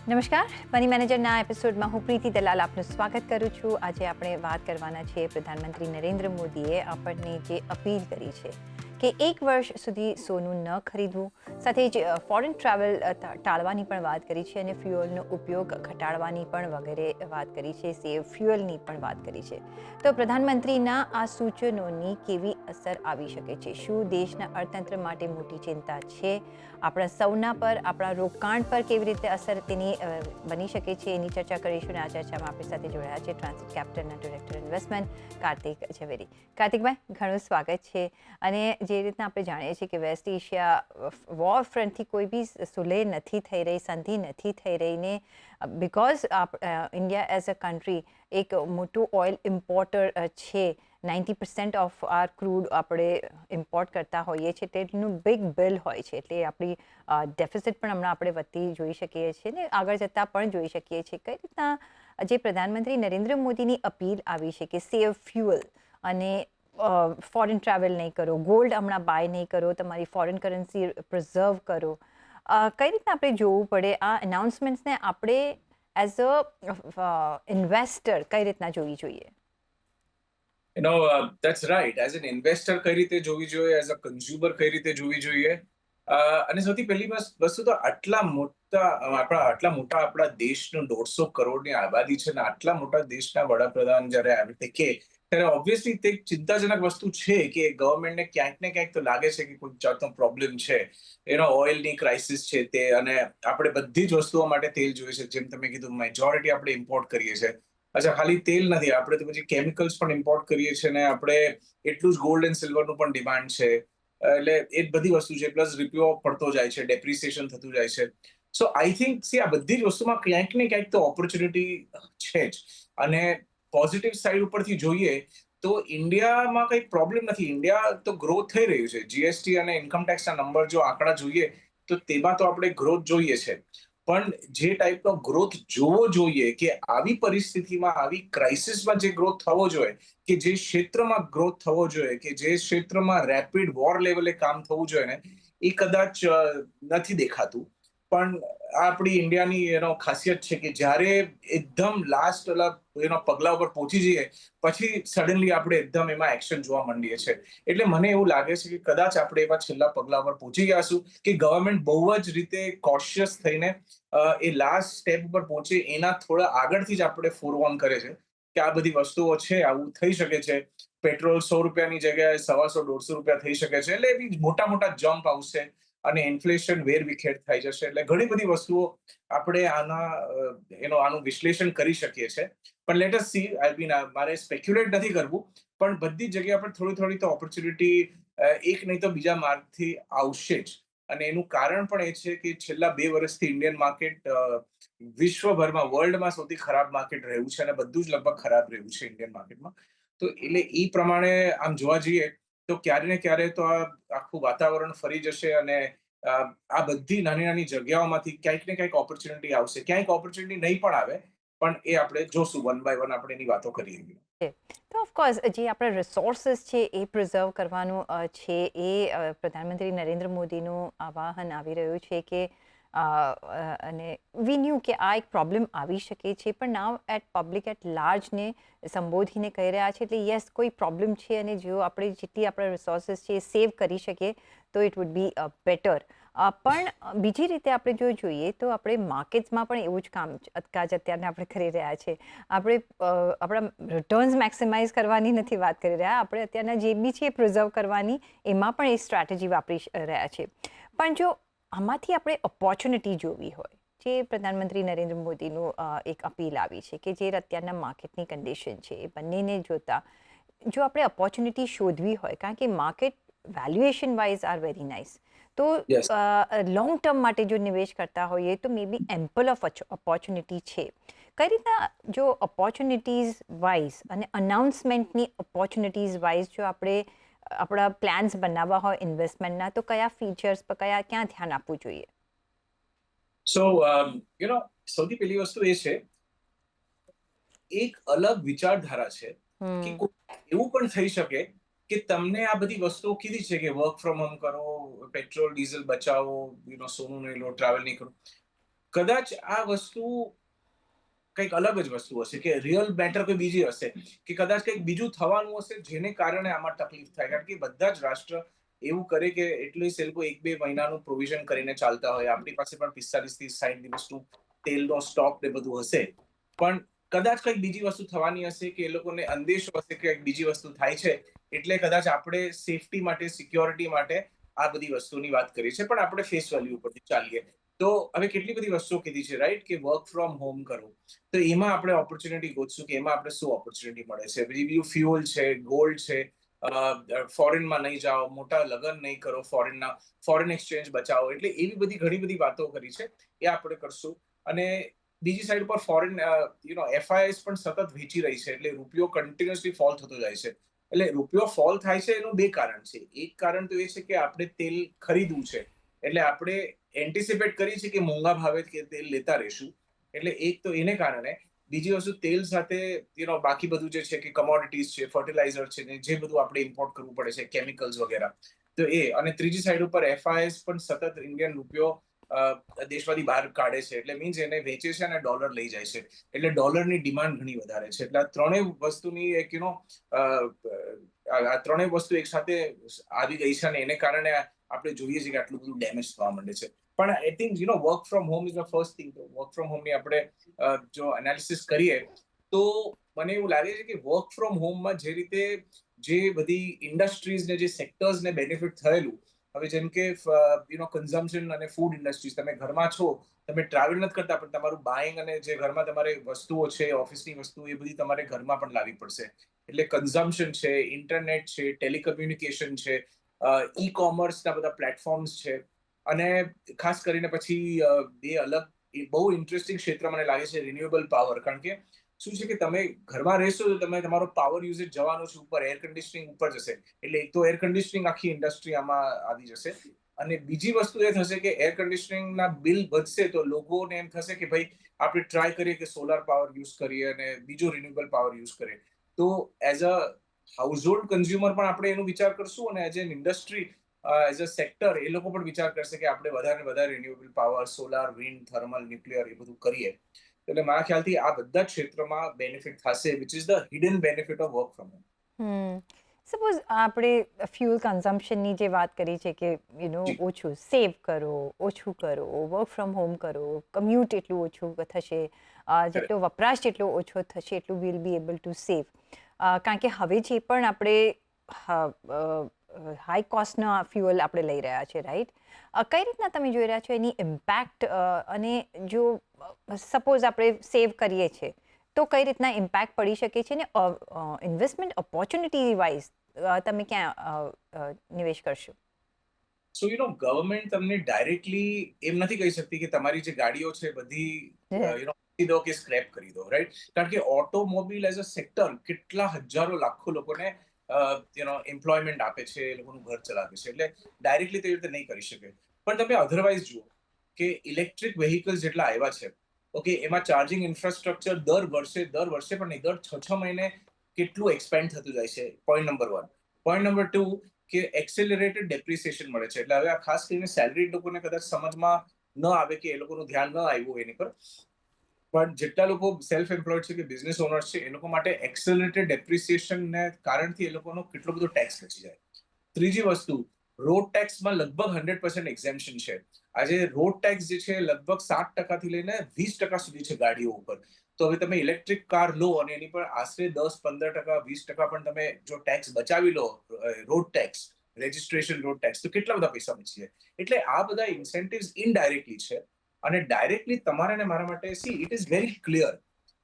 નમસ્કાર, મની મેનેજરના એપિસોડમાં હું પ્રીતિ દલાલ આપનું સ્વાગત કરું છું. આજે આપણે વાત કરવાના છીએ પ્રધાનમંત્રી નરેન્દ્ર મોદીએ આપણને જે અપીલ કરી છે કે 1 વર્ષ સુધી સોનું ન ખરીદવું, સાથે જ ફોરેન ટ્રાવેલ ટાળવાની પણ વાત કરી છે અને ફ્યુઅલનો ઉપયોગ ઘટાડવાની પણ વગેરે વાત કરી છે, સેવ ફ્યુઅલની પણ વાત કરી છે. તો પ્રધાનમંત્રીના આ સૂચનોની કેવી અસર આવી શકે છે? શું દેશના અર્થતંત્ર માટે મોટી ચિંતા છે? આપણા સૌના પર, આપણા રોકાણ પર કેવી રીતે અસર તેની બની શકે છે, એની ચર્ચા કરીશું. અને આ ચર્ચામાં આપણી સાથે જોડાયા છે ટ્રાન્સિટ કેપિટલના ડિરેક્ટર ઇન્વેસ્ટમેન્ટ કાર્તિક ઝવેરી. કાર્તિકભાઈ, ઘણું સ્વાગત છે. અને જે રીતના આપણે જાણીએ છીએ કે વેસ્ટ એશિયા વોર ફ્રન્ટથી કોઈ બી સુલેહ નથી થઈ રહી, સંધિ નથી થઈ રહી ને because India as a country એક મોટું ઓઇલ ઇમ્પોર્ટર છે. 90% ઓફ આર ક્રૂડ આપણે ઇમ્પોર્ટ કરતા હોઈએ છીએ, તેનું બિગ બિલ હોય છે. એટલે આપણી ડેફિસિટ પણ હમણાં આપણે વધતી જોઈ શકીએ છીએ ને આગળ જતાં પણ જોઈ શકીએ છીએ. કઈ રીતના જે પ્રધાનમંત્રી નરેન્દ્ર મોદીની અપીલ આવી છે કે સેવ ફ્યુઅલ અને ફોરેન ટ્રાવેલ નહીં કરો, ગોલ્ડ હમણાં બાય નહીં કરો, તમારી ફોરેન કરન્સી પ્રિઝર્વ કરો, કઈ રીતના આપણે જોવું પડે આ અનાઉન્સમેન્ટ્સને? આપણે એઝ અ ઇન્વેસ્ટર કઈ રીતના જોવી જોઈએ? That's right. As an investor કઈ રીતે જોવી જોઈએ, એઝ અ કન્ઝ્યુમર કઈ રીતે જોવી જોઈએ. અને સૌથી પહેલી વસ્તુ તો આટલા મોટા આપણા દેશનું 150 કરોડની આબાદી છે ને આટલા મોટા દેશના વડાપ્રધાન જ્યારે આવી રીતે કે ત્યારે ઓબ્વિયસલી તે એક ચિંતાજનક વસ્તુ છે કે ગવર્મેન્ટને ક્યાંક ને ક્યાંક તો લાગે છે કે કોઈ જાતનો પ્રોબ્લેમ છે. ઓઇલની ક્રાઇસિસ છે તે, અને આપણે બધી જ વસ્તુઓ માટે તેલ જોઈએ છે. જેમ તમે કીધું, મેજોરિટી આપણે ઇમ્પોર્ટ કરીએ છીએ. અચ્છા, ખાલી તેલ નથી, આપણે તો પછી કેમિકલ્સ પણ ઇમ્પોર્ટ કરીએ છીએ ને આપણે એટલું જ ગોલ્ડ એન્ડ સિલ્વરનું પણ ડિમાન્ડ છે. એટલે એ બધી વસ્તુ છે, પ્લસ રૂપિયો પડતો જાય છે, ડેપ્રિસિએશન થતું જાય છે. સો આઈ થિંક આ બધી જ વસ્તુમાં ક્યાંક ને ક્યાંક તો ઓપોર્ચ્યુનિટી છે જ. અને પોઝિટિવ સાઈડ ઉપરથી જોઈએ તો ઇન્ડિયામાં કંઈ પ્રોબ્લેમ નથી. ઇન્ડિયા તો ગ્રોથ થઈ રહ્યું છે. જીએસટી અને ઇન્કમ ટેક્સના નંબર જો આંકડા જોઈએ તો તેમાં તો આપણે ગ્રોથ જોઈએ છે. પણ જે ટાઈપનો ગ્રોથ જોવો જોઈએ, કે આવી પરિસ્થિતિમાં, આવી ક્રાઇસિસમાં જે ગ્રોથ થવો જોઈએ, કે જે ક્ષેત્રમાં ગ્રોથ થવો જોઈએ, કે જે ક્ષેત્રમાં રેપિડ વોર લેવલે કામ થવું જોઈએ ને, એ કદાચ નથી દેખાતું. પણ આ આપણી ઇન્ડિયાની ખાસિયત છે કે જ્યારે એકદમ લાસ્ટ પગલા ઉપર પહોંચી જઈએ પછી સડનલી આપણે એકદમ એમાં એક્શન જોવા માંડીએ છીએ. એટલે મને એવું લાગે છે કે કદાચ આપણે એવા છેલ્લા પગલા ઉપર પહોંચી ગયાશું કે ગવર્મેન્ટ બહુ જ રીતે કોશિયસ થઈને એ લાસ્ટ સ્ટેપ ઉપર પહોંચે એના થોડા આગળથી જ આપણે ફોરવોર્ન કરે છે કે આ બધી વસ્તુઓ છે, આવું થઈ શકે છે. પેટ્રોલ 100 રૂપિયાની જગ્યાએ 125-150 રૂપિયા થઈ શકે છે. એટલે એવી મોટા મોટા જમ્પ આવશે અને ઇન્ફ્લેશન વેરવિખેર થઈ જશે. એટલે ઘણી બધી વસ્તુઓ આપણે આનું વિશ્લેષણ કરી શકીએ છીએ. પણ લેટ અસ સી. મારે સ્પેક્યુલેટ નથી કરવું, પણ બધી જગ્યા પર થોડી થોડી તો ઓપોર્ચ્યુનિટી એક નહીં તો બીજા માર્ગથી આવશે જ. અને એનું કારણ પણ એ છે કે છેલ્લા 2 વર્ષથી ઇન્ડિયન માર્કેટ વિશ્વભરમાં, વર્લ્ડમાં સૌથી ખરાબ માર્કેટ રહ્યું છે અને બધું જ લગભગ ખરાબ રહ્યું છે ઇન્ડિયન માર્કેટમાં. તો એટલે એ પ્રમાણે આમ જોવા જઈએ તો ક્યારે ને ક્યારે તો આ આખું વાતાવરણ ફરી જશે અને આ બધી નાની નાની જગ્યાઓમાંથી ક્યાંક ને ક્યાંક ઓપોર્ચ્યુનિટી આવશે. ક્યાંક ઓપોર્ચ્યુનિટી નહીં પણ આવે, પણ એ આપણે જોશું. વન બાય વન આપણે એની વાતો કરીએ. તો ઓફકોર્સ જે આપણા રિસોર્સિસ છે એ પ્રિઝર્વ કરવાનું છે. એ પ્રધાનમંત્રી નરેન્દ્ર મોદીનું આવાહન આવી રહ્યું છે કે અને વી ન્યૂ કે આ એક પ્રોબ્લેમ આવી શકે છે, પણ નાવ એટ પબ્લિક એટ લાર્જને સંબોધીને કહી રહ્યા છે. એટલે યસ, કોઈ પ્રોબ્લેમ છે અને જો આપણે જેટલી આપણા રિસોર્સિસ છે એ સેવ કરી શકીએ તો ઇટ વુડ બી બેટર. પણ બીજી રીતે આપણે જો જોઈએ તો આપણે માર્કેટ્સમાં પણ એવું જ કામ અત્યારે આપણે કરી રહ્યા છે. આપણે આપણા રિટર્ન્સ મેક્સિમાઇઝ કરવાની નથી વાત કરી રહ્યા, આપણે અત્યારના જે બી છે એ પ્રિઝર્વ કરવાની, એમાં પણ એ સ્ટ્રેટેજી વાપરી રહ્યા છે. પણ જો આમાંથી આપણે ઓપોર્ચ્યુનિટી જોવી હોય, જે પ્રધાનમંત્રી નરેન્દ્ર મોદીનું એક અપીલ આવી છે કે જે અત્યારના માર્કેટની કન્ડિશન છે એ બંનેને જોતા જો આપણે ઓપોર્ચ્યુનિટી શોધવી હોય, કારણ કે market valuation wise are very nice, તો યસ. લોંગ ટર્મ માટે જો નિવેશ કરતા હોઈએ તો મે બી એમ્પલ ઓફ ઓપોર્ચ્યુનિટી છે. કઈ રીતના જો ઓપોર્ચ્યુનિટીઝ વાઇઝ અને અનાઉન્સમેન્ટની ઓપોર્ચ્યુનિટીઝ વાઇઝ જો આપણે આપણા પ્લાન્સ બનાવવા હોય ઇન્વેસ્ટમેન્ટના, તો કયા ફીચર્સ પર ક્યાં ધ્યાન આપવું જોઈએ? સો સૌથી પહેલી વસ્તુ એ છે, એક અલગ વિચારધારા છે કે હમ. એવું પણ થઈ શકે કે તમને આ બધી વસ્તુઓ કીધી છે કે વર્ક ફ્રોમ હોમ કરો, પેટ્રોલ ડીઝલ બચાવો, સોનું નહીં લો, ટ્રાવેલ નહીં કરો. કદાચ આ વસ્તુ કંઈક અલગ જ વસ્તુ હશે, કે રિયલ મેટર કોઈ બીજી હશે, કે કદાચ કંઈક બીજું થવાનું હશે જેને કારણે આમાં તકલીફ થાય. કારણ કે બધા જ રાષ્ટ્ર એવું કરે કે એટલીસ્ટ એ લોકો 1-2 મહિનાનું પ્રોવિઝન કરીને ચાલતા હોય. આપણી પાસે પણ 45-60 દિવસનું તેલનો સ્ટોક ને બધું હશે. પણ કદાચ કંઈક બીજી વસ્તુ થવાની હશે, કે એ લોકોને અંદેશો હશે કે કંઈક બીજી વસ્તુ થાય છે, એટલે કદાચ આપણે સેફટી માટે, સિક્યોરિટી માટે આ બધી વસ્તુની વાત કરી છે. પણ આપણે ફેસ વેલ્યુ ઉપરથી ચાલીએ તો હવે કેટલી બધી વસ્તુઓ કીધી છે, રાઈટ, કે વર્ક ફ્રોમ હોમ કરો. તો એમાં આપણે ઓપોર્ચ્યુનિટી ગોતશું કે એમાં આપણે શું ઓપોર્ચ્યુનિટી મળે છે. બીજું ફ્યુઅલ છે, ગોલ્ડ છે, ફોરેનમાં નહીં જાઓ, મોટા લગ્ન નહીં કરો, ફોરેન એક્સચેન્જ બચાવો. એટલે એવી બધી ઘણી બધી વાતો કરી છે, એ આપણે કરશું. અને બીજી સાઈડ પર ફોરેન એફઆઈએસ પણ સતત વેચી રહી છે, એટલે રૂપિયો કન્ટિન્યુઅસલી ફોલ થતો જાય છે. એટલે રૂપિયો ફોલ થાય છે એનું બે કારણ છે. એક કારણ તો એ છે કે આપણે તેલ ખરીદવું છે, એટલે આપણે એન્ટિસિપેટ કરી છે કે મોંઘા ભાવે કે તેલ લેતા રહીશું. એટલે એક તો એને કારણે. બીજી વસ્તુ, તેલ સાથે બાકી બધું જે છે, કે કમોડિટીઝ છે, ફર્ટિલાઇઝર છે, ને જે બધું આપણે ઇમ્પોર્ટ કરવું પડે છે, કેમિકલ્સ વગેરે. તો એ, અને ત્રીજી સાઈડ ઉપર એફઆઈએસ પણ સતત ઇન્ડિયન રૂપિયો દેશમાંથી બહાર કાઢે છે. એટલે મીન્સ એને વેચે છે અને ડોલર લઈ જાય છે. એટલે ડોલરની ડિમાન્ડ ઘણી વધારે છે. એટલે આ ત્રણેય વસ્તુની એક આ ત્રણેય વસ્તુ એક સાથે આવી ગઈ છે, અને એને કારણે આપણે જોઈએ છીએ કે આટલું બધું ડેમેજ થવા માંડે છે. પણ I think work from home is the first thing. Work from હોમની આપણે જો એનાલિસિસ કરીએ, તો મને એવું લાગે છે કે વર્ક ફ્રોમ હોમમાં જે રીતે જે બધી ઇન્ડસ્ટ્રીઝ ને જે સેક્ટર્સને બેનિફિટ થયેલું, હવે જેમ કે કન્ઝમ્પશન અને ફૂડ ઇન્ડસ્ટ્રીઝ, તમે ઘરમાં છો, તમે ટ્રાવેલ નથી કરતા, પણ તમારું બાઇંગ અને જે ઘરમાં તમારે વસ્તુઓ છે, ઓફિસની વસ્તુ, એ બધી તમારે ઘરમાં પણ લાવવી પડશે. એટલે કન્ઝમ્પશન છે, ઇન્ટરનેટ છે, ટેલિકમ્યુનિકેશન છે, ઈ કોમર્સના બધા પ્લેટફોર્મ્સ છે. અને ખાસ કરીને પછી બે અલગ બહુ ઇન્ટરેસ્ટિંગ ક્ષેત્ર મને લાગે છે, રિન્યુએબલ પાવર. કારણ કે શું છે કે તમે ઘરમાં રહેશો તો તમે તમારો પાવર યુઝેજ જવાનો છે ઉપર, એર કન્ડિશનિંગ ઉપર જશે. એટલે એક તો એર કન્ડિશનિંગ આખી ઇન્ડસ્ટ્રી આમાં આવી જશે. અને બીજી વસ્તુ એ થશે કે એર કન્ડિશનિંગના બિલ વધશે, તો લોકોને એમ થશે કે ભાઈ આપણે ટ્રાય કરીએ કે સોલાર પાવર યુઝ કરીએ અને બીજો રિન્યુએબલ પાવર યુઝ કરીએ. તો as a household consumer પણ આપણે એનો વિચાર કરશું, અને as an industry, as a sector, એ લોકો પણ વિચાર કરશે કે આપણે વધારે ને વધારે renewable power, solar, wind, thermal, nuclear, એ બધું કરીએ. એટલે મારા ખ્યાલથી આ બધા જ ક્ષેત્રમાં બેનિફિટ થશે, which is the hidden benefit of work from home. Hmm. Suppose આપણે ફ્યુઅલ કન્ઝમ્પશનની જે વાત કરી છે કે જી. ઓછું સેવ કરો, ઓછું કરો, વર્ક ફ્રોમ હોમ કરો, કમ્યુટ એટલું ઓછું થશે, કરેક્ટ. જેટલો વપરાશ જેટલો ઓછો થશે એટલું will be able to save. કારણ કે હવે જે પણ આપણે હાઈ કોસ્ટના ફ્યુઅલ આપણે લઈ રહ્યા છે, રાઈટ? કઈ રીતના તમે જોઈ રહ્યા છો એની ઇમ્પેક્ટ? અને જો સપોઝ આપણે સેવ કરીએ છીએ, તો કઈ રીતના ઇમ્પેક્ટ પડી શકે છે, ને ઇન્વેસ્ટમેન્ટ ઓપોર્ચ્યુનિટી વાઇઝ તમે ક્યાં નિવેશ કરશો? સો ગવર્મેન્ટ તમને ડાયરેક્ટલી એમ નથી કહી શકતી કે તમારી જે ગાડીઓ છે બધી વેચી દો કે સ્ક્રેપ કરી દો, રાઈટ? કારણ કે ઓટોમોબાઈલ એઝ અ સેક્ટર કેટલા હજારો લાખો લોકોને એમ્પ્લોયમેન્ટ આપે છે, એ લોકોનું ઘર ચલાવે છે. એટલે ડાયરેક્ટલી તે રીતે નહીં કરી શકે. પણ તમે અધરવાઇઝ જુઓ કે ઇલેક્ટ્રિક વ્હીકલ્સ જેટલા આવ્યા છે, ઓકે, એમાં ચાર્જિંગ ઇન્ફ્રાસ્ટ્રક્ચર દર વર્ષે પણ નહીં, દર 6-6 મહિને કેટલું એક્સપેન્ડ થતું જાય છે. Point number 1. પોઈન્ટ નંબર 2, કે એક્સેલરેટેડ ડેપ્રિસિએશન મળે છે. એટલે હવે આ ખાસ કરીને સેલરીડ લોકોને કદાચ સમજમાં ન આવે, કે એ લોકોનું ધ્યાન ન આવ્યું એની પર. પણ જેટલા લોકો સેલ્ફ એમ્પ્લોયડ છે કે બિઝનેસ ઓનર્સ છે, એ લોકો માટે એક્સેલરેટેડ ડેપ્રિસિએશનને કારણથી એ લોકોનો કેટલો બધો ટેક્સ બચી જાય. ત્રીજી વસ્તુ, રોડ ટેક્સમાં લગભગ 100% એક્ઝેમ્પશન છે. આજે રોડ ટેક્સ જે છે લગભગ 7% લઈને 20% સુધી છે ગાડીઓ ઉપર. તો હવે તમે ઇલેક્ટ્રિક કાર લો અને એની પર આશરે 10-15%, 20% પણ તમે જો ટેક્સ બચાવી લો, road tax, registration road tax, તો કેટલા બધા પૈસા બચી જાય. એટલે આ બધા ઇન્સેન્ટિવ્સ ઇનડાયરેક્ટલી છે. અને ડાયરેક્ટલી તમારે ને મારા માટે, C, it is very clear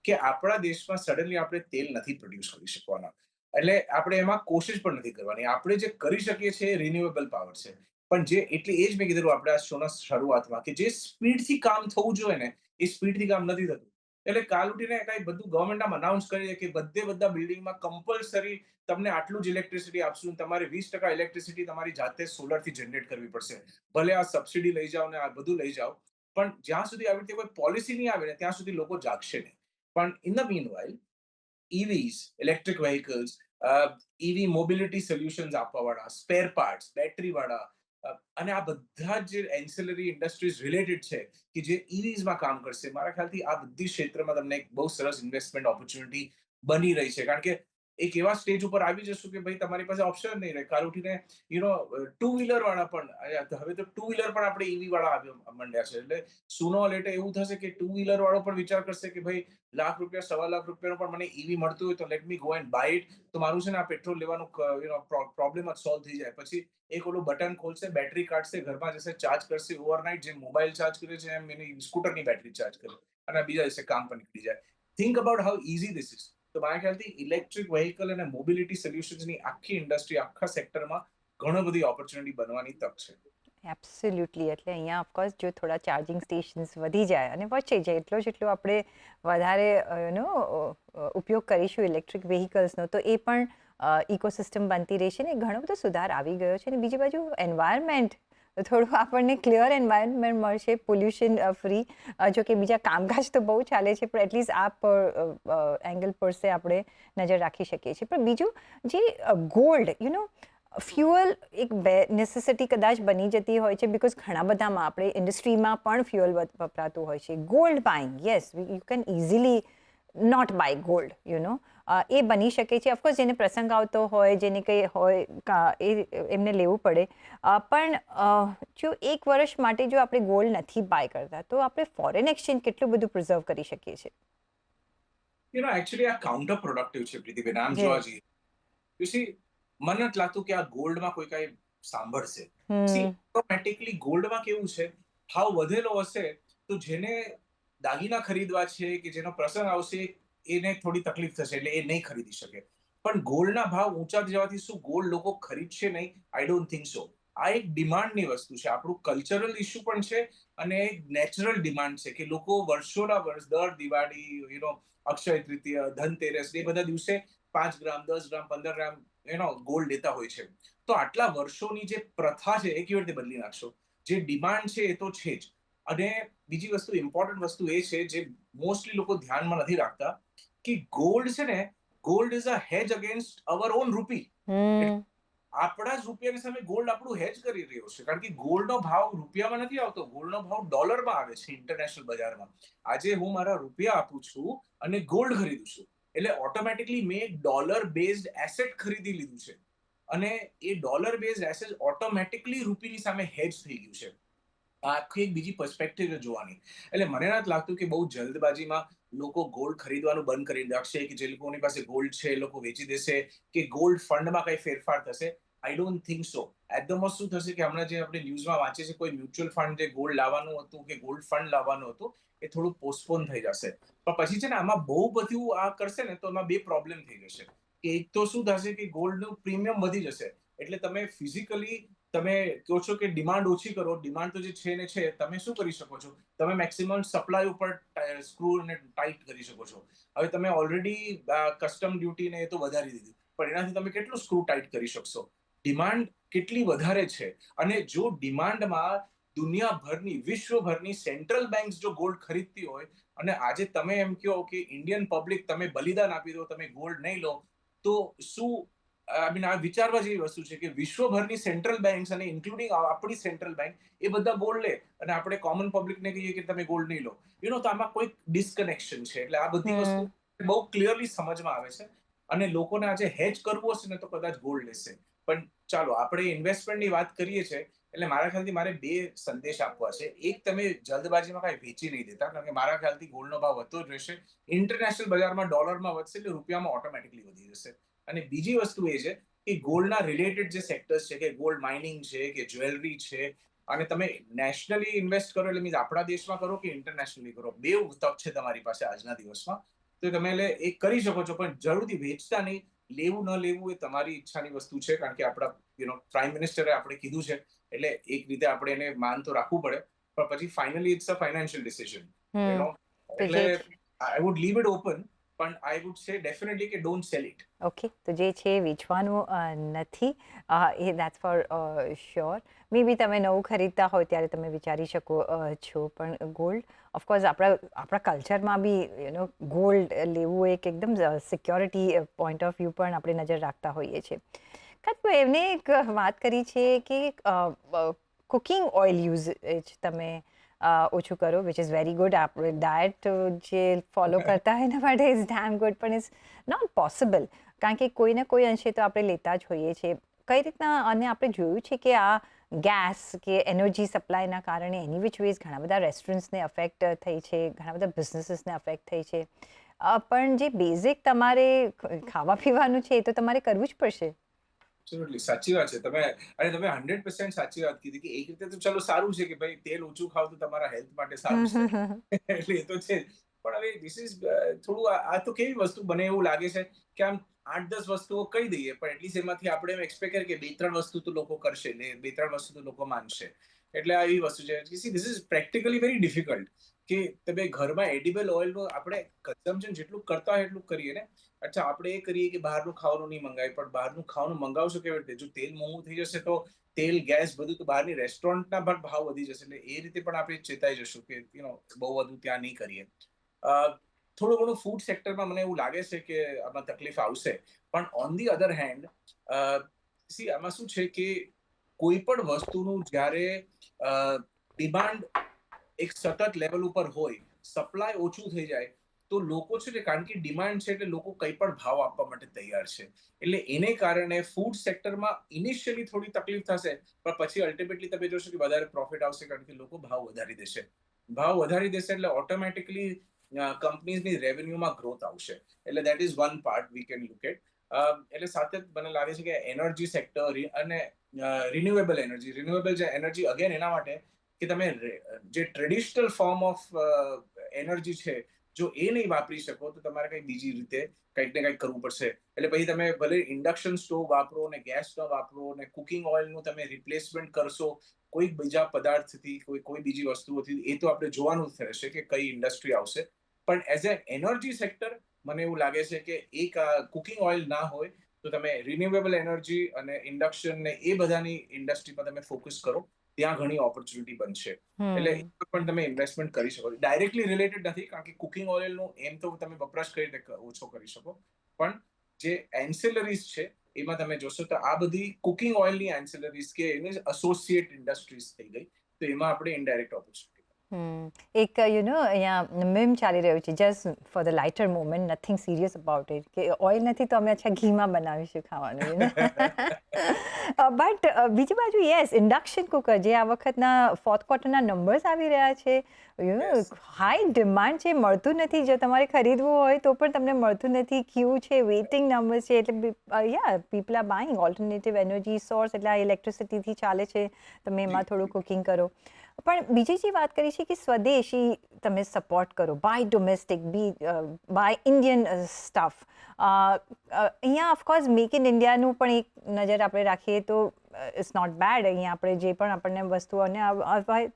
કે આપણા દેશમાં સડનલી આપણે તેલ નથી પ્રોડ્યુસ કરી શકવાના. એટલે આપણે એમાં કોશિશ પણ નથી કરવાની. આપણે જે કરી શકીએ છીએ એ રિન્યુએબલ પાવર છે. પણ જે, એટલે એ જ મેં કીધું આપણે આ શોના શરૂઆતમાં, કે જે સ્પીડથી કામ થવું જોઈએ ને, એ સ્પીડથી કામ નથી થતું. એટલે કાલ ઉઠીને કઈ બધું ગવર્મેન્ટ આમ અનાઉન્સ કરી દે કે બધા બિલ્ડિંગમાં કમ્પલસરી તમને આટલું જ ઇલેક્ટ્રિસિટી આપશું, તમારે 20% ઇલેક્ટ્રિસિટી તમારી જાતે સોલરથી જનરેટ કરવી પડશે. ભલે આ સબસિડી લઈ જાઓ ને આ બધું લઈ જાઓ, પણ જ્યાં સુધી આવી રીતે કોઈ પોલિસી નહીં આવે ને, ત્યાં સુધી લોકો જાગશે નહીં. પણ in the meanwhile, EVs, electric vehicles, EV mobility solutions આપવાવાળા, સ્પેર પાર્ટ્સ, બેટરી વાળા, અને આ બધા જે એન્સિલરી ઇન્ડસ્ટ્રીઝ રિલેટેડ છે કે જે ઇવીઝમાં કામ કરશે, મારા ખ્યાલથી આ બધી ક્ષેત્રમાં તમને એક બહુ સરસ ઇન્વેસ્ટમેન્ટ ઓપોર્ચ્યુનિટી બની રહી છે. કારણ કે એક એવા સ્ટેજ ઉપર આવી જશું કે ભાઈ તમારી પાસે ઓપ્શન નહીં રહે. કાલ ઉઠીને ટુ વ્હીલર વાળા પણ હવે તો ટુ વ્હીલર પણ આપણે ઈવી વાળા આવ્યો માંડ્યા છે. એટલે સુનો લેટે એવું થશે કે ટુ વ્હીલર વાળો પણ વિચાર કરશે કે ભાઈ લાખ રૂપિયા, સવા લાખ રૂપિયાનો પણ મને ઈવી મળતું હોય તો let me go and buy it. તો મારું છે ને આ પેટ્રોલ લેવાનું પ્રોબ્લેમ જ સોલ્વ થઈ જાય. પછી એક ઓલું બટન ખોલશે, બેટરી કાઢશે, ઘરમાં જશે, ચાર્જ કરશે ઓવરનાઇટ. જેમ મોબાઈલ ચાર્જ કરે છે એમ એની સ્કૂટરની બેટરી ચાર્જ કરે અને બીજા દિવસે કામ પર નીકળી જાય. Think about how easy this is. તો મારા ખ્યાલથી ઇલેક્ટ્રિક વ્હીકલ અને મોબિલિટી સોલ્યુશન્સની આખી ઇન્ડસ્ટ્રી, આખા સેક્ટરમાં ઘણો બધી ઓપોર્ચ્યુનિટી બનવાની તક છે. એબ્સોલ્યુટલી. એટલે અહીંયા ઓફકોર્સ જો થોડા ચાર્જિંગ સ્ટેશન્સ વધી જાય અને વચ્ચે જાય જેટલો આપણે વધારે ઉપયોગ કરીશું ઇલેક્ટ્રિક વ્હીકલ્સનો, તો એ પણ ઇકોસિસ્ટમ બનતી રહેશે ને ઘણો બધો સુધાર આવી ગયો છે. અને બીજી બાજુ એન્વાયરમેન્ટ થોડું આપણને ક્લિયર એન્વાયરમેન્ટ મળશે, પોલ્યુશન ફ્રી. જો કે બીજા કામકાજ તો બહુ ચાલે છે, પણ એટલીસ્ટ આ એંગલ પર સે આપણે નજર રાખી શકીએ છીએ. પણ બીજું જે ગોલ્ડ ફ્યુઅલ એક નેસેસિટી કદાચ બની જતી હોય છે, બિકોઝ ઘણા બધામાં આપણે ઇન્ડસ્ટ્રીમાં પણ ફ્યુઅલ વપરાતું હોય છે. Gold buying, yes, you can easily not buy gold, એ બની શકે છે. ઓફકોર્સ જેને પ્રસંગ આવતો હોય, જેને કંઈ હોય એમને લેવું પડે. પણ જો એક વર્ષ માટે જો આપણે ગોલ્ડ નથી બાય કરતા, તો આપણે ફોરેન એક્સચેન્જ કેટલું બધું પ્રિઝર્વ કરી શકીએ છીએ? એકચ્યુઅલી આ કાઉન્ટર પ્રોડક્ટિવ છે પ્રીતિબેન. આમ જે જોવા જઈએ યુ સી, મને નથી લાગતું કે આ ગોલ્ડમાં કોઈ કઈ સાંભળશે. સી, ઓટોમેટિકલી ગોલ્ડમાં કેવું છે, ભાવ વધેલો હશે તો જેને દાગીના ખરીદવા છે કે જેનો પ્રસંગ આવશે એને થોડી તકલીફ થશે, એટલે એ નહીં ખરીદી શકે. પણ ગોલ્ડના ભાવ ઊંચા જવાથી શું ગોલ્ડ લોકો ખરીદશે નહીં? આઈ ડોન્ટ થિંક સો. આ એક ડિમાન્ડની વસ્તુ છે, આપણું કલ્ચરલ ઇશ્યુ પણ છે અને એક નેચરલ ડિમાન્ડ છે કે લોકો વર્ષોના વર્ષ દર દિવાળી, અક્ષય તૃતીય, ધનતેરસ, એ બધા દિવસે 5 ગ્રામ, 10 ગ્રામ, 15 ગ્રામ ગોલ્ડ લેતા હોય છે. તો આટલા વર્ષોની જે પ્રથા છે એ કેવી રીતે બદલી નાખશો? જે ડિમાન્ડ છે એ તો છે જ. અને બીજી વસ્તુ, ઇમ્પોર્ટન્ટ વસ્તુ એ છે જે મોસ્ટલી લોકો ધ્યાનમાં નથી રાખતા કે ગોલ્ડ છે ને, gold is a Hage against hour on રૂપી. આપણા જ રૂપિયાની સામે ગોલ્ડ આપણું હેજ કરી રહ્યો છે. કારણ કે ગોલ્ડનો ભાવ રૂપિયામાં નથી આવતો, ગોલ્ડનો ભાવ ડોલરમાં આવે છે ઇન્ટરનેશનલ બજારમાં. આજે હું મારા રૂપિયા આપું છું અને ગોલ્ડ ખરીદું છું, એટલે ઓટોમેટિકલી મેં ડોલર બેઝડ એસેટ ખરીદી લીધું છે અને એ ડોલર બેઝડ એસેટ ઓટોમેટિકલી રૂપીની સામે હેજ થઈ ગયું છે. આ આખી એક બીજી પર્સપેક્ટિવ જોવાની. એટલે મને નથી લાગતું કે બહુ જલ્દબાજીમાં લોકો ગોલ્ડ ખરીદવાનું બંધ કરી નાખશે, કે જે લોકોની પાસે ગોલ્ડ છે એ લોકો વેચી દેશે, કે ગોલ્ડ ફંડમાં કઈ ફેરફાર થશે. I don't think so. At the most શું થશે કે હમણાં જે આપણે ન્યૂઝમાં વાંચીએ છીએ, કોઈ મ્યુચ્યુઅલ ફંડ જે ગોલ્ડ લાવવાનું હતું કે ગોલ્ડ ફંડ લાવવાનું હતું, એ થોડું પોસ્ટપોન થઈ જશે. પણ પછી છે ને, આમાં બહુ બધું આ કરશે ને તો એમાં બે પ્રોબ્લેમ થઈ જશે. કે એક તો શું થશે કે ગોલ્ડનું પ્રીમિયમ વધી જશે, એટલે તમે ફિઝિકલી તમે કહો છો કે ડિમાન્ડ ઓછી કરો. ડિમાન્ડ તો જે છે ને છે, તમે શું કરી શકો છો? તમે મેક્સિમમ સપ્લાય ઉપર સ્ક્રૂ અને ટાઈટ કરી શકો છો. હવે તમે ઓલરેડી કસ્ટમ ડ્યુટી ને એ તો વધારી દીધી, પણ એનાથી તમે કેટલું સ્ક્રૂ ટાઈટ કરી શકશો? ડિમાન્ડ કેટલી વધારે છે, અને જો ડિમાન્ડમાં દુનિયાભરની, વિશ્વભરની સેન્ટ્રલ બેંક્સ જો ગોલ્ડ ખરીદતી હોય, અને આજે તમે એમ કહો કે ઇન્ડિયન પબ્લિક તમે બલિદાન આપી દો, તમે ગોલ્ડ નહીં લો, તો શું આ વિચારવા જેવી વસ્તુ છે કે વિશ્વભરની સેન્ટ્રલ બેંક્સ અને ઇન્ક્લુડિંગ આપણી સેન્ટ્રલ બેંક એ બધા ગોલ્ડ લે અને આપણે કોમન પબ્લિકને કહીએ કે તમે ગોલ્ડ નહીં લો. તો આમાં કોઈ ડિસ્કનેક્શન છે. એટલે આ બધી વસ્તુ બહુ ક્લિયરલી સમજમાં આવે છે. અને લોકોને આજે હેજ કરવું હશે ને તો કદાચ ગોલ્ડ લેશે. પણ ચાલો, આપણે ઇન્વેસ્ટમેન્ટની વાત કરીએ છીએ, એટલે મારા ખ્યાલથી મારે બે સંદેશ આપવા છે. એક, તમે જલ્દબાજીમાં કાંઈ વેચી નહીં દેતા, કારણ કે મારા ખ્યાલથી ગોલ્ડનો ભાવ વધતો જ રહેશે. ઇન્ટરનેશનલ બજારમાં ડોલરમાં વધશે એટલે રૂપિયામાં ઓટોમેટિકલી વધી જશે. અને બીજી વસ્તુ એ છે કે ગોલ્ડના રિલેટેડ જે સેક્ટર્સ છે, કે ગોલ્ડ માઇનિંગ છે, કે જ્વેલરી છે, અને તમે નેશનલી ઇન્વેસ્ટ કરો, એટલે મીન્સ આપણા દેશમાં કરો કે ઇન્ટરનેશનલી કરો, બે તક છે તમારી પાસે આજના દિવસમાં. તો તમે એ કરી શકો છો, પણ જરૂરથી વેચતા નહીં. લેવું ન લેવું એ તમારી ઈચ્છાની વસ્તુ છે, કારણ કે આપણા પ્રાઇમ મિનિસ્ટરે આપણે કીધું છે, એટલે એક રીતે આપણે એને માન તો રાખવું પડે. પણ પછી finally it's a financial decision. તો એટલે જે I would leave it open, પણ આઈ વુડ સે ડેફિનેટલી કે ડોન્ટ સેલ ઇટ. ઓકે, તો જે છે વેચવાનું નથી, એ that's for sure. Maybe તમે નવું ખરીદતા હોય ત્યારે તમે વિચારી શકો છો. પણ ગોલ્ડ ઓફકોર્સ આપણા કલ્ચરમાં બી ગોલ્ડ લેવું એક એકદમ સિક્યોરિટી પોઈન્ટ ઓફ વ્યૂ પણ આપણે નજર રાખતા હોઈએ છીએ. કાં એમને એક વાત કરી છે કે કુકિંગ ઓઇલ યુઝેજ તમે ઓછું કરો, વિચ ઇઝ વેરી ગુડ. આપણે ડાયટ જે ફોલો કરતા હોય એના માટે ઇઝ ડેમ ગુડ, પણ ઇઝ નોટ પોસિબલ, કારણ કે કોઈને કોઈ અંશે તો આપણે લેતા જ હોઈએ છીએ. કઈ રીતના, અને આપણે જોયું છે કે આ ગેસ કે એનર્જી સપ્લાયના કારણે એની વિચ વેઝ ઘણા બધા રેસ્ટોરન્ટ્સને અફેક્ટ થઈ છે, ઘણા બધા બિઝનેસીસને અફેક્ટ થઈ છે. પણ જે બેઝિક તમારે ખાવા પીવાનું છે એ તો તમારે કરવું જ પડશે. એબ્સોલ્યુટલી સાચી વાત છે. તમે 100% સાચી વાત કીધી કે એક રીતે તો ચલો સારું છે કે ભાઈ તેલ ઓછું ખાવ તો તમારા હેલ્થ માટે સારું છે. એટલે એ તો છે જ. પણ હવે ધીસ ઇઝ થોડું આ તો કેવી વસ્તુ બને એવું લાગે છે કે આમ 8-10 વસ્તુઓ કહી દઈએ, પણ એટલીસ્ટ એમાંથી આપણે એમ એક્સપેક્ટ કરીએ કે 2-3 વસ્તુ તો લોકો કરશે ને 2-3 વસ્તુ તો લોકો માનશે. એટલે આ એવી વસ્તુ છે. This is practically very difficult કે તમે ઘરમાં એડિબલ ઓઇલનું આપણે કન્ઝમ્પશન જેટલું કરતા હોય એટલું કરીએ ને. અચ્છા, આપણે એ કરીએ કે બહારનું ખાવાનું નહીં મંગાવીએ, પણ બહારનું ખાવાનું મંગાવશો કેવી રીતે? જો તેલ મોંઘું થઈ જશે તો તેલ, ગેસ બધું તો બહારની રેસ્ટોરન્ટના પણ ભાવ વધી જશે. એટલે એ રીતે પણ આપણે ચેતાઈ જશું કે બહુ બધું ત્યાં નહીં કરીએ. અ, થોડું ઘણું ફૂડ સેક્ટરમાં મને એવું લાગે છે કે આમાં તકલીફ આવશે. પણ ઓન ધી અધર હેન્ડ આમાં શું છે કે કોઈ પણ વસ્તુનું જ્યારે ડિમાન્ડ એક સતત લેવલ ઉપર હોય, સપ્લાય ઓછું થઈ જાય, તો લોકો છે ને, કારણ કે ડિમાન્ડ છે એટલે લોકો કંઈ પણ ભાવ આપવા માટે તૈયાર છે. એટલે એને કારણે ફૂડ સેક્ટરમાં ઇનિશિયલી થોડી તકલીફ થશે, પણ પછી અલ્ટિમેટલી તમે જોશો કે વધારે પ્રોફિટ આવશે, કારણ કે લોકો ભાવ વધારી દેશે. ભાવ વધારી દેશે એટલે ઓટોમેટિકલી કંપનીઝની રેવન્યુમાં ગ્રોથ આવશે. એટલે that is one part we can look at. એટલે સાથે જ મને લાગે છે કે એનર્જી સેક્ટર અને રિન્યુએબલ જે એનર્જી, અગેન એના માટે કે તમે જે ટ્રેડિશનલ ફોર્મ ઓફ એનર્જી છે, જો એ નહીં વાપરી શકો તો તમારે કંઈક બીજી રીતે કંઈક ને કંઈક કરવું પડશે. એટલે પછી તમે ભલે ઇન્ડક્શન સ્ટોવ વાપરો ને ગેસ ન વાપરો ને કુકિંગ ઓઇલનું તમે રિપ્લેસમેન્ટ કરશો કોઈક બીજા પદાર્થથી, કોઈ બીજી વસ્તુઓથી, એ તો આપણે જોવાનું જ રહેશે કે કઈ ઇન્ડસ્ટ્રી આવશે. પણ એઝ એ એનર્જી સેક્ટર મને એવું લાગે છે કે એક કુકિંગ ઓઇલ ના હોય તો તમે રિન્યુએબલ એનર્જી અને ઇન્ડક્શન ને એ બધાની ઇન્ડસ્ટ્રીમાં તમે ફોકસ કરો, ત્યાં ઘણી ઓપોર્ચ્યુનિટી બનશે. એટલે હમ. એ પણ તમે ઇન્વેસ્ટમેન્ટ કરી શકો. ડાયરેક્ટલી રિલેટેડ નથી, કારણ કે કુકિંગ ઓઇલનું એમ તો તમે વપરાશ કઈ રીતે ઓછો કરી શકો, પણ જે એન્સિલરીઝ છે એમાં તમે જોશો તો આ બધી કુકિંગ ઓઇલની એન્સિલરીઝ કે એની એસોસિએટ ઇન્ડસ્ટ્રીઝ થઈ ગઈ, તો એમાં આપણે ઇનડાયરેક્ટ ઓપોર્ચ્યુનિટી. એક અહીંયા મેમ ચાલી રહ્યું છે, just for the lighter moment, nothing serious about it, કે ઓઇલ નથી તો અમે અચ્છા ઘીમાં બનાવીશું ખાવાનું. બટ બીજી બાજુ યસ, ઇન્ડક્શન કુકર જે આ વખતના ફોર્થ ક્વાર્ટરના નંબર્સ આવી રહ્યા છે, યસ. હાઈ ડિમાન્ડ છે, મળતું નથી. જો તમારે ખરીદવું હોય તો પણ તમને મળતું નથી, ક્યુ છે, વેઇટિંગ નંબર છે. એટલે yeah people are buying alternative energy source, એટલે આ ઇલેક્ટ્રિસિટીથી ચાલે છે, તમે જી એમાં થોડું જી. કુકિંગ કરો. પણ બીજી જે વાત કરી છે કે સ્વદેશી તમે સપોર્ટ કરો, buy domestic, buy Indian stuff. અહીંયા ઓફકોર્સ મેક ઇન ઇન્ડિયાનું પણ એક નજર આપણે રાખીએ તો ઇટ્સ નોટ બેડ. અહીંયા આપણે જે પણ આપણને વસ્તુઓને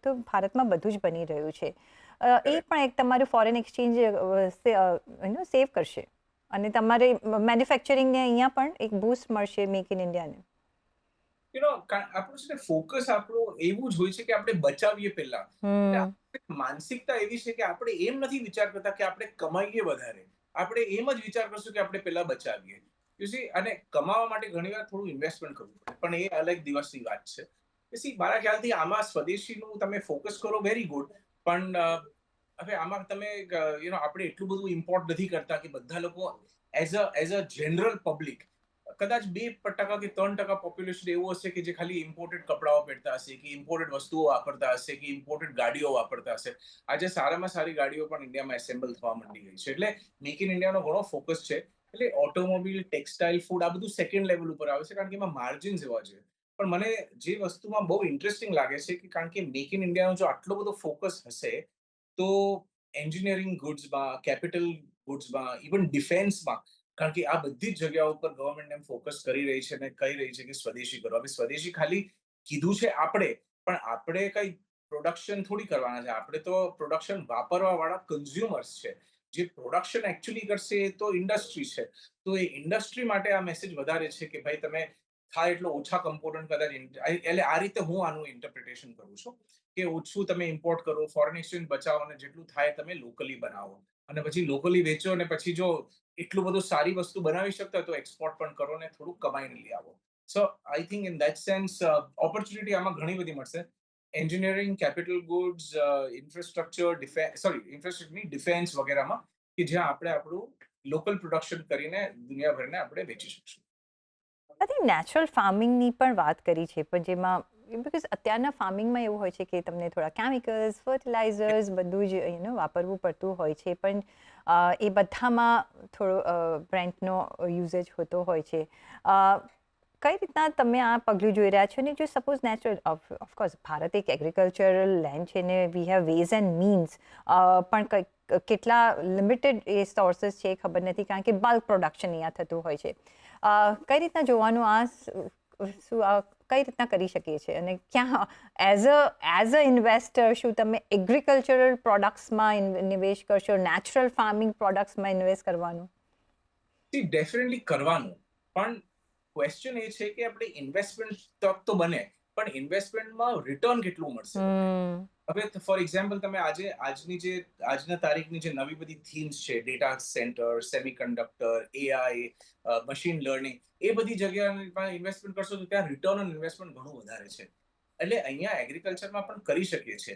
તો ભારતમાં બધું જ બની રહ્યું છે. એ કરેક્ટ. પણ એક તમારું ફોરેન એક્સચેન્જ સેવ કરશે, અને તમારે મેન્યુફેક્ચરિંગને અહીંયા પણ એક બૂસ્ટ મળશે મેક ઇન ઇન્ડિયાને. આપણું છે ને ફોકસ આપણું એવું જ હોય છે કે આપણે બચાવીએ પહેલા. એટલે હમ. આપણી માનસિકતા એવી છે કે આપણે એમ નથી વિચાર કરતા કે આપણે કમાઈએ વધારે. આપણે એમ જ વિચાર કરશું કે આપણે પહેલા બચાવીએ. યુ સી, અને કમાવા માટે ઘણીવાર થોડું ઇન્વેસ્ટમેન્ટ કરવું પડે. પણ એ અલગ દિવસની વાત છે. મારા ખ્યાલથી આમાં સ્વદેશીનું તમે ફોકસ કરો, વેરી ગુડ. પણ હવે આમાં તમે આપણે એટલું બધું ઇમ્પોર્ટ નથી કરતા કે બધા લોકો એઝ અ જનરલ પબ્લિક કદાચ 2% કે 3% પોપ્યુલેશન એવું હશે કે જે ખાલી ઇમ્પોર્ટેડ કપડાઓ પહેરતા હશે, કે ઇમ્પોર્ટેડ વસ્તુઓ વાપરતા હશે, કે ઇમ્પોર્ટેડ ગાડીઓ વાપરતા હશે. આજે સારામાં સારી ગાડીઓ પણ ઇન્ડિયામાં એસેમ્બલ થવા માંડી ગઈ છે. એટલે મેક ઇન ઇન્ડિયાનો ઘણો ફોકસ છે. એટલે ઓટોમોબાઈલ, ટેક્સટાઇલ, ફૂડ, આ બધું સેકન્ડ લેવલ ઉપર આવે છે, કારણ કે એમાં માર્જિન્સ એવા છે. પણ મને જે વસ્તુમાં બહુ ઇન્ટરેસ્ટિંગ લાગે છે કે કારણ કે મેક ઇન ઇન્ડિયાનો જો આટલો બધો ફોકસ હશે, તો એન્જિનિયરિંગ ગુડ્સમાં, કેપિટલ ગુડ્સમાં, ઇવન ડિફેન્સમાં, કારણ કે આ બધી જ જગ્યાઓ પર ગવર્મેન્ટ એમ ફોકસ કરી રહી છે અને કહી રહી છે કે સ્વદેશી કરો. હવે સ્વદેશી ખાલી કીધું છે આપણે, પણ આપણે કઈ પ્રોડક્શન થોડી કરવાના છે. આપણે તો પ્રોડક્શન વાપરવા વાળા કન્ઝ્યુમર્સ છે. જે પ્રોડક્શન એકચ્યુઅલી કરશે એ તો ઇન્ડસ્ટ્રી છે. તો એ ઇન્ડસ્ટ્રી માટે આ મેસેજ વધારે છે કે ભાઈ તમે થાય એટલો ઓછા કમ્પોનન્ટ કદાચ, એટલે આ રીતે હું આનું ઇન્ટરપ્રિટેશન કરું છું કે ઓછું તમે ઇમ્પોર્ટ કરો, ફોરેન એક્સચેન્જ બચાવો, અને જેટલું થાય તમે લોકલી બનાવો. અને પછી લોકલી વેચો, અને પછી જો એટલું બધું સારી વસ્તુ બનાવી શકતા તો એક્સપોર્ટ પણ કરો ને થોડું કમાઈને લઈ આવો. So I think in that sense opportunity આમાં ઘણી બધી મળશે. Engineering, capital goods, infrastructure, defence વગેરેમાં, કે જ્યાં આપણે આપણું લોકલ પ્રોડક્શન કરીને દુનિયાભરને આપણે વેચી શકશું. આઈ થિંક નેચરલ ફાર્મિંગની પણ વાત કરી છે, પણ જેમાં બિકોઝ અત્યારના ફાર્મિંગમાં એવું હોય છે કે તમને થોડા કેમિકલ્સ, ફર્ટિલાઇઝર્સ બધું જ વાપરવું પડતું હોય છે, પણ એ બધામાં થોડો બ્રેન્ડનો યુઝેજ હોતો હોય છે. કઈ રીતના તમે આ પગલું જોઈ રહ્યા છો ને જો સપોઝ નેચરલ ઓફકોર્સ ભારત એક એગ્રીકલ્ચરલ લેન્ડ છે ને we have ways and means, પણ કેટલા લિમિટેડ એ સોર્सेस છે ખબર નથી, કારણ કે બલ્ક પ્રોડક્શન અહીંયા થતું હોય છે. કઈ રીતના જોવાનું કઈ રીતના કરી શકીએ છીએ, અને ક્યાં એઝ અ ઇન્વેસ્ટર શું તમે એગ્રીકલ્ચરલ પ્રોડક્ટ્સમાં નિવેશ કરશો, નેચરલ ફાર્મિંગ પ્રોડક્ટ્સમાં ઇન્વેસ્ટ કરવાનું? ડેફિનેટલી કરવાનું, પણ ક્વેશ્ચન એ છે કે આપણે ઇન્વેસ્ટમેન્ટ તક તો બને, પણ ઇન્વેસ્ટમેન્ટમાં રિટર્ન કેટલું મળશે તમને. હવે ફોર એક્ઝામ્પલ તમે આજના તારીખની જે નવી બધી થીમ્સ છે, data centre, semiconductor, AI, machine learning, એ બધી જગ્યાએ ઇન્વેસ્ટમેન્ટ કરશો તો ત્યાં રિટર્ન ઓન ઇન્વેસ્ટમેન્ટ ઘણું વધારે છે. એટલે અહીંયા એગ્રીકલ્ચરમાં પણ કરી શકીએ છીએ.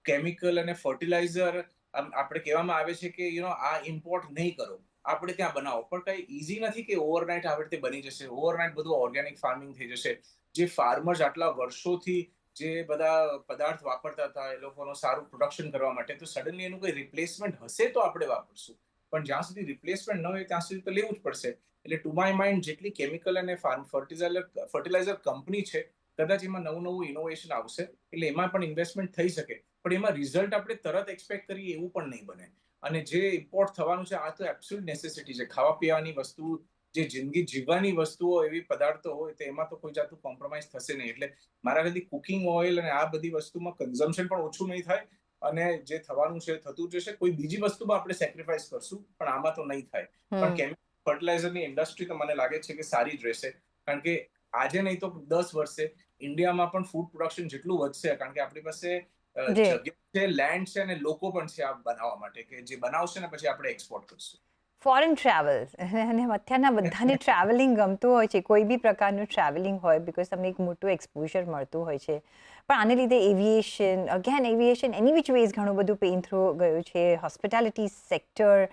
કેમિકલ અને ફર્ટિલાઇઝર આપણે કહેવામાં આવે છે કે આ ઇમ્પોર્ટ નહીં કરો, આપણે ત્યાં બનાવો, પણ કઈ ઈઝી નથી કે ઓવરનાઇટ આવી રીતે બની જશે. ઓવરનાઇટ બધું ઓર્ગેનિક ફાર્મિંગ થઈ જશે. જે ફાર્મર્સ આટલા વર્ષોથી જે બધા પદાર્થ વાપરતા હતા એ લોકોનું સારું પ્રોડક્શન કરવા માટે, તો સડનલી એનું કોઈ રિપ્લેસમેન્ટ હશે તો આપણે વાપરશું, પણ જ્યાં સુધી રિપ્લેસમેન્ટ ન હોય ત્યાં સુધી તો લેવું જ પડશે. એટલે ટુ માય માઇન્ડ જેટલી કેમિકલ અને ફર્ટિલાઇઝર કંપની છે, કદાચ એમાં નવું નવું ઇનોવેશન આવશે, એટલે એમાં પણ ઇન્વેસ્ટમેન્ટ થઈ શકે, પણ એમાં રિઝલ્ટ આપણે તરત એક્સપેક્ટ કરીએ એવું પણ નહીં બને. અને જે ઇમ્પોર્ટ થવાનું છે આ તો એબ્સોલ્યુટ નેસેસિટી છે. ખાવા પીવાની વસ્તુ, જે જિંદગી જીવવાની વસ્તુઓ, એવી પદાર્થો હોય તો એમાં તો કોઈ જાતનું કોમ્પ્રોમાઇઝ થશે નહીં. એટલે મારા ખ્યાલથી કુકિંગ ઓઇલ અને આ બધી વસ્તુમાં કન્ઝમ્પશન પણ ઓછું નહીં થાય, અને જે થવાનું છે થતું જશે. કોઈ બીજી વસ્તુમાં આપણે સેક્રિફાઈસ કરશું, પણ આમાં તો નહીં થાય. પણ કેમિકલ ફર્ટિલાઇઝરની ઇન્ડસ્ટ્રી તો મને લાગે છે કે સારી જ રહેશે, કારણ કે આજે નહીં તો 10 વર્ષે ઇન્ડિયામાં પણ ફૂડ પ્રોડક્શન જેટલું વધશે, કારણ કે આપણી પાસે જગ્યા છે, લેન્ડ છે, અને લોકો પણ છે આ બનાવવા માટે, કે જે બનાવશે ને પછી આપણે એક્સપોર્ટ કરશું. ફોરેન ટ્રાવેલ, અને અત્યારના બધાને ટ્રાવેલિંગ ગમતું હોય છે, કોઈ બી પ્રકારનું ટ્રાવેલિંગ હોય, બિકોઝ તમને એક મોટું એક્સપોઝર મળતું હોય છે. પણ આને લીધે એવિએશન એની વિચ વેઝ ઘણું બધું પેઇન થ્રુ ગયું છે. હોસ્પિટાલિટી સેક્ટર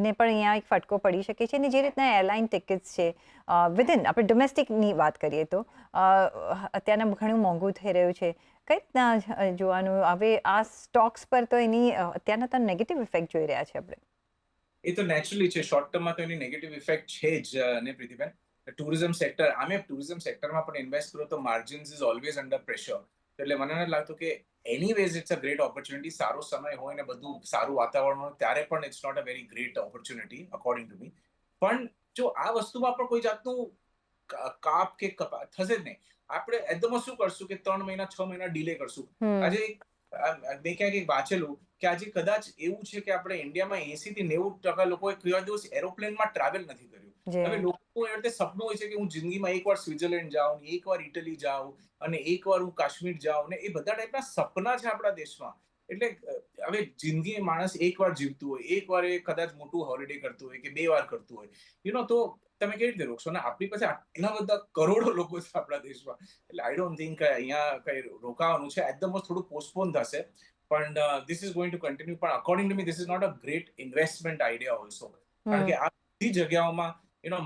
ને પણ અહીંયા એક ફટકો પડી શકે છે. અને જે રીતના એરલાઇન ટિકિટ્સ છે, વિધિન આપણે ડોમેસ્ટિકની વાત કરીએ તો અત્યારના ઘણું મોંઘું થઈ રહ્યું છે. કઈ રીતના જોવાનું હવે આ સ્ટોક્સ પર, તો એની અત્યારના તો નેગેટિવ ઇફેક્ટ જોઈ રહ્યા છે આપણે. એ તો નેચરલી છે, શોર્ટ ટર્મમાં તો એની નેગેટિવ ઇફેક્ટ છે જ ને પ્રીતિબેન. ટુરિઝમ સેક્ટર, ટુરિઝમ સેક્ટરમાં પણ ઇન્વેસ્ટ કરો તો margins is always under pressure. એટલે મને નથી લાગતું કે anyways it's a great opportunity. સારો સમય હોય ને બધું સારું વાતાવરણ હોય ત્યારે પણ it's not a very great opportunity according to me. પણ જો આ વસ્તુમાં પણ કોઈ જાતનું કાપ કે કપાત થશે જ નહીં. આપણે એકદમ શું કરશું કે 3 મહિના 6 મહિના ડીલે કરશું. આજે મેં ક્યાંક વાંચેલું કે આજે કદાચ એવું છે કે આપણે ઇન્ડિયામાં 80 થી 90% લોકોએ કોઈ દિવસ એરોપ્લેનમાં ટ્રાવેલ નથી કર્યું. હવે લોકો એ રીતે સપનું હોય છે કે હું જિંદગીમાં એકવાર સ્વિટ્ઝરલેન્ડ જાઉં, એકવાર ઇટલી જાઉં, અને એકવાર હું કાશ્મીર જાઉં, ને એ બધા ટાઈપના સપના છે આપણા દેશમાં. એટલે હવે જિંદગી માણસ એકવાર જીવતું હોય, એકવાર એ કદાચ મોટું હોલિડે કરતું હોય કે 2 વાર કરતું હોય, તો તમે કેવી રીતે રોકશો? ને આપણી પાસે આટલા બધા કરોડો લોકો છે આપણા દેશમાં. એટલે આઈ ડોન્ટ થિંક અહીંયા કઈ રોકાવાનું છે. એકદમ થોડું પોસ્ટપોન થશે, પણ this is going to continue. પણ according to me this is not a great investment idea also, કારણ કે આ બધી જગ્યાઓમાં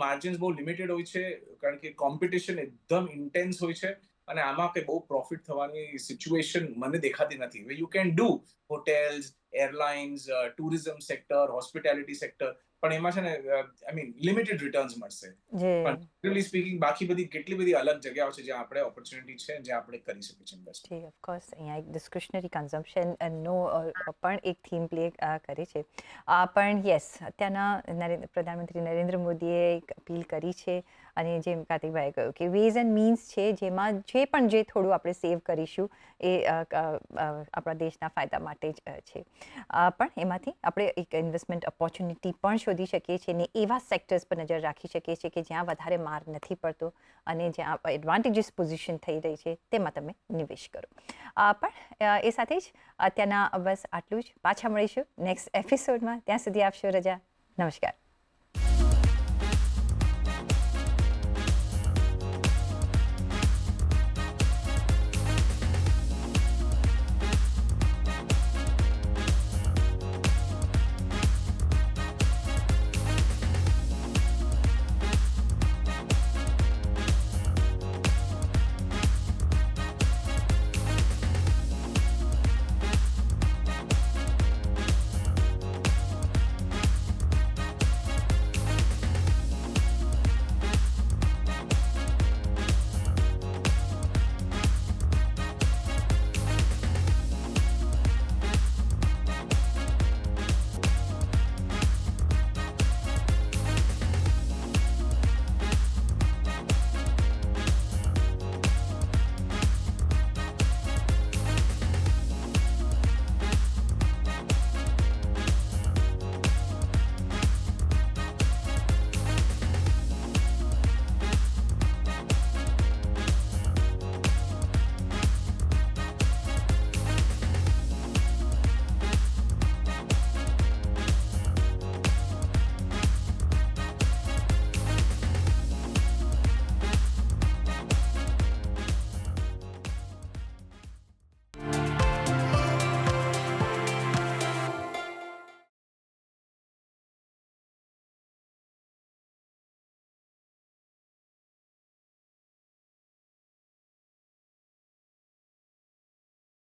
માર્જિન્સ બહુ લિમિટેડ હોય છે, કારણ કે કોમ્પિટિશન એકદમ ઇન્ટેન્સ હોય છે, અને આમાં કઈ બહુ પ્રોફિટ થવાની સિચ્યુએશન મને દેખાતી નથી. You can do hotels, airlines, tourism sector, hospitality sector, પણ એમાં છે ને લિમિટેડ રિટર્ન્સ મળશે. પણ રિયલી સ્પીકિંગ બાકી બધી કેટલી બધી અલગ જગ્યાઓ છે જ્યાં આપણે ઓપોર્ચ્યુનિટી છે, જ્યાં આપણે કરી શકીએ છીએ ઇન્વેસ્ટ. જી, ઓફકોર્સ અહીંયા એક ડિસ્ક્રિશનરી કન્ઝમ્પશનનો પણ એક થીમ પ્લે કરે છે. પણ યસ, અત્યારના પ્રધાનમંત્રી નરેન્દ્ર મોદીએ એક અપીલ કરી છે, અને જેમ કાર્તિકભાઈએ કહ્યું કે વેઝ એન્ડ મીન્સ છે, જેમાં જે થોડું આપણે સેવ કરીશું એ આપણા દેશના ફાયદા માટે જ છે. પણ એમાંથી આપણે એક ઇન્વેસ્ટમેન્ટ ઓપોર્ચ્યુનિટી પણ શોધી શકીએ છીએ, અને એવા સેક્ટર્સ પર નજર રાખી શકીએ છીએ કે જ્યાં વધારે માર નથી પડતો, અને જ્યાં એડવાન્ટેજીસ પોઝિશન થઈ રહી છે તેમાં તમે નિવેશ કરો. પણ એ સાથે જ અત્યારના બસ આટલું જ. પાછા મળીશું નેક્સ્ટ એપિસોડમાં. ત્યાં સુધી આપશો રજા. નમસ્કાર.